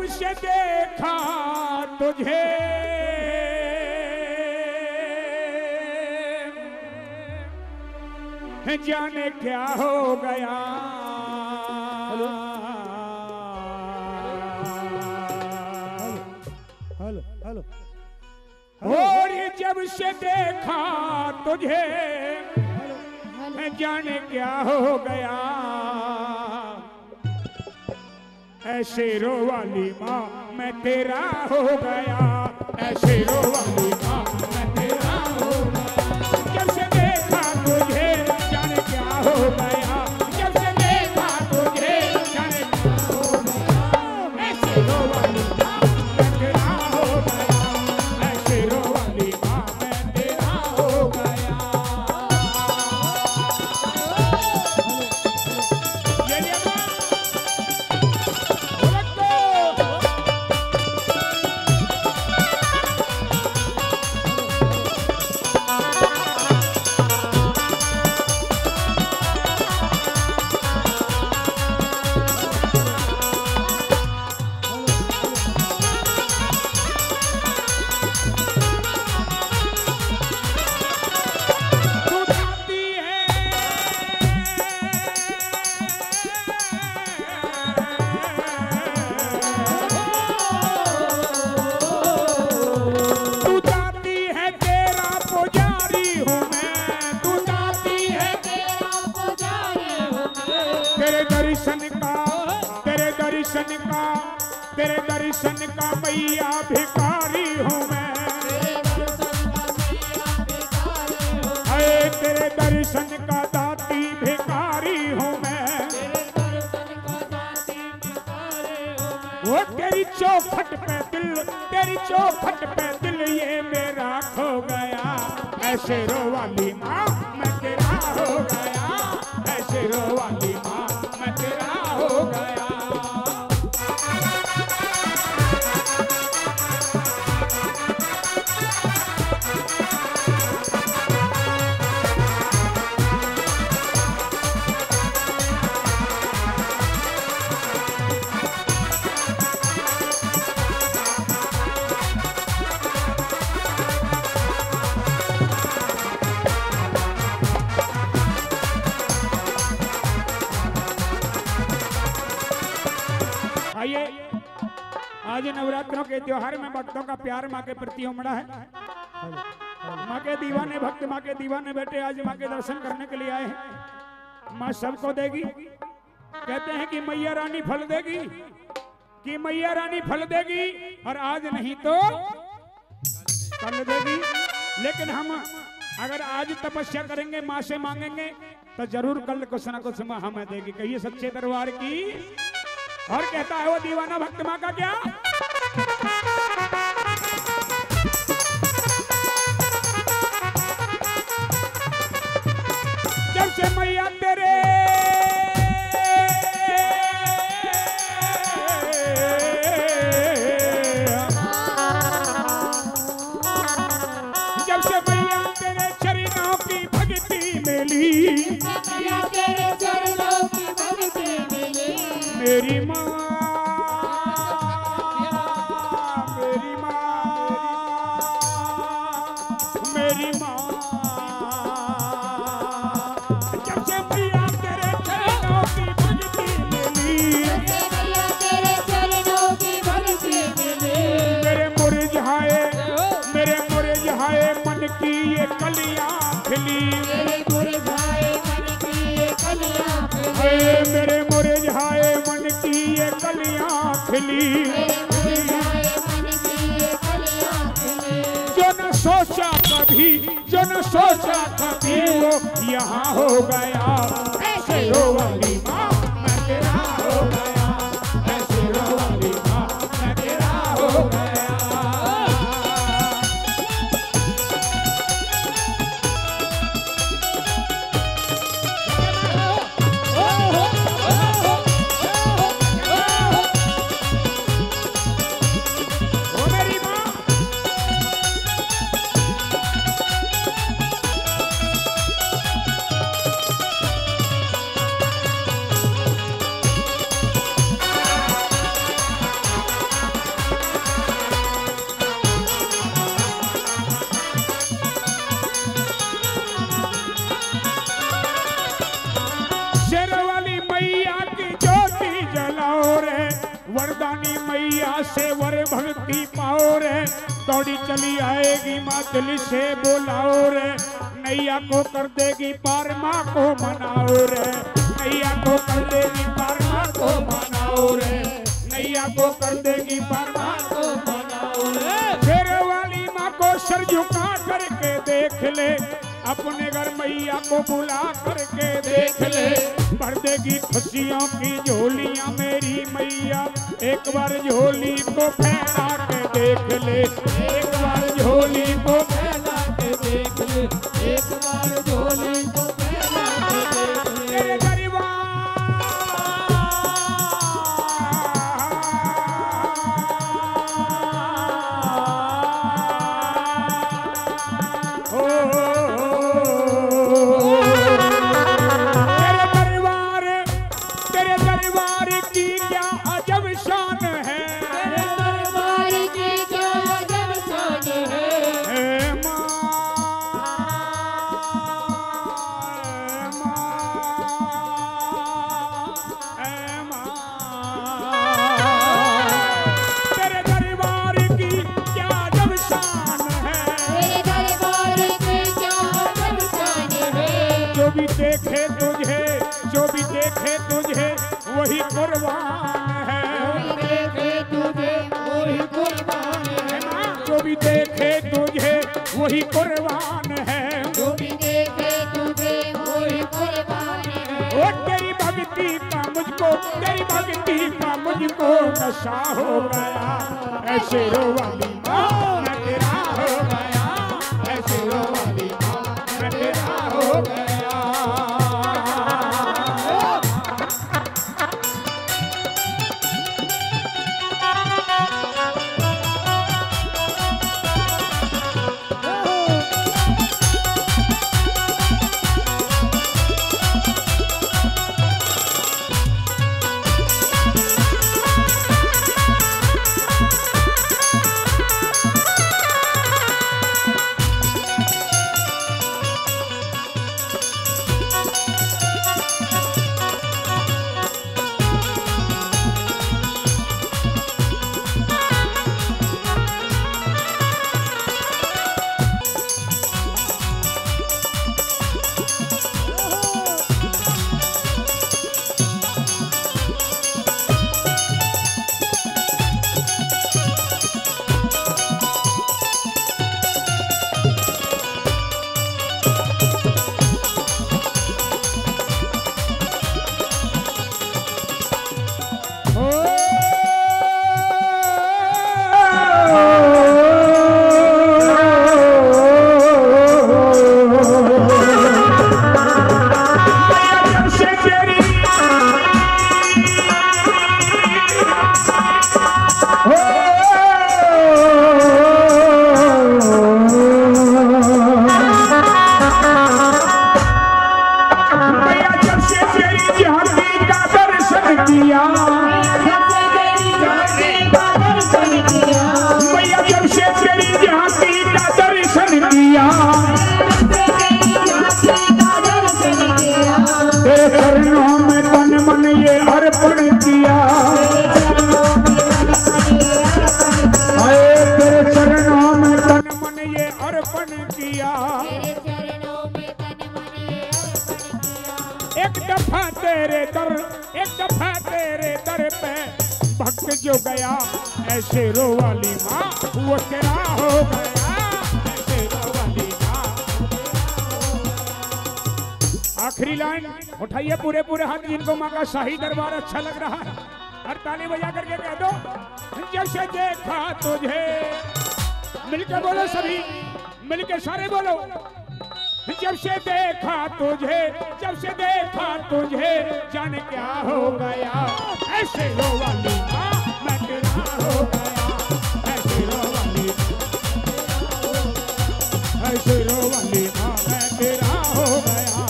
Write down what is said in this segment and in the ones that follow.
जब से देखा तुझे जाने क्या हो गया। हेलो और जब से देखा तुझे जाने क्या हो गया। ऐसे रो वाली माँ मैं तेरा हो गया। ऐसे रो वाली माँ मैं तेरा हो गया। जब से देखा तुझे जाने क्या हो गया। जब से देखा तुझे जाने क्या हो गया। ऐसे रो वाली माँ मैं तेरा हो गया। ऐसे रो वाली माँ मैं तेरा हो गया। ये ले माँ तेरे दर्शन का मैया भिखारी हूँ मैं। अरे तेरे दर्शन का दाती भिखारी हूँ मैं। वो तेरी चौखट पे दिल, तेरी चौखट पे दिल ये मेरा खो गया। ऐसे रो वाली माँ मैं तेरा हो गया। ऐसे रो वाली माँ मैं तेरा हो गया। आइए, आज नवरात्रों के त्योहार में भक्तों का प्यार माँ के प्रति उमड़ा है। माँ के दीवाने भक्त, माँ के दीवाने बेटे आज माँ के दर्शन करने के लिए आए हैं। माँ सबको देगी। कहते हैं कि मैया रानी फल देगी, कि मैया रानी फल देगी और आज नहीं तो कल देगी। लेकिन हम अगर आज तपस्या करेंगे, माँ से मांगेंगे तो जरूर कल कुछ ना कुछ माँ हमें देगी। कहिए सच्चे दरबार की। और कहता है वो दीवाना भक्त माँ का क्या। जब से मैया तेरे जब से मैया तेरे चरणों की भक्ति मिली, तेरे चरणों की भक्ति मिली। मेरी माँ, मेरी माँ, मेरी माँ। जब से मैया तेरे चरणों की भक्ति मिली, तेरे चरणों की भक्ति मिली। मेरे मुरझाए मन की ये कलियां खिली। मेरे मुरझाए मन की ये कलियां खिली। मेरे मुरझाए मन की ये कलियां खिली। जो न सोचा कभी, जो न सोचा कभी वो यहाँ हो गया। ऐसे रो वाली माँ मैं तेरा हो गया। ऐसे रो वाली माँ मैं तेरा हो गया। रानी मैया से वर भक्ति पाओ रे, दौड़ी चली आएगी माँ दिल से बोलाओ रे, नैया को कर देगी पार माँ को मनाओ रे, नैया को कर देगी पार माँ को मनाओ रे, नैया को कर देगी पार माँ को मनाओ रे। शेर वाली माँ को सर झुका करके देख ले, अपने घर मैया को बुला करके देख ले, भर देगी खुशियों की झोलियां मेरी मैया, एक बार झोली को फैला के देख ले, एक बार झोली को फैला के देख ले, एक बार झोली को फैला के देख ले। तेरे गरीबा वही कुर्बान है, जो भी देखे तुझे वही कुर्बान है, जो भी देखे तुझे वही कुर्बान है। वो तेरी भक्ति का मुझको, तेरी भक्ति का मुझको नशा हो गया, ऐसे रो वाली माँ मैं तेरा हो गया, ऐसे रो वाली माँ मैं तेरा हो गया। एक दफा तेरे दर पे भक्त जो गया, ऐसे रो वाली माँ वो तेरा हो गया, ऐसे रो वाली माँ। आखिरी लाइन उठाइए पूरे पूरे हाथ जिनको माँ का शाही दरबार अच्छा लग रहा है, और ताली बजा करके कह दो, जब से देखा तुझे, मिलकर बोलो सभी, मिलकर सारे बोलो, जब से देखा तुझे, जब से देखा तुझे, जाने क्या हो गया, ऐसे रो वाली माँ मैं तेरा हो गया, ऐसे रो वाली, ऐसे रो वाली माँ मैं तेरा हो गया,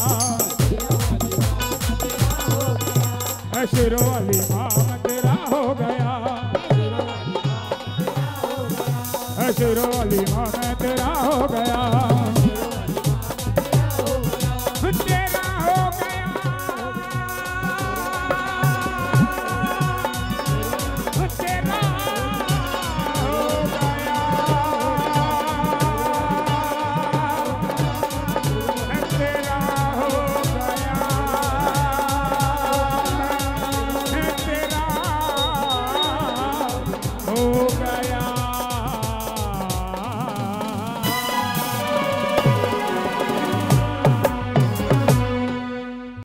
ऐसे रो वाली माँ मैं तेरा हो गया, ऐसे रो वाली माँ मैं तेरा हो गया।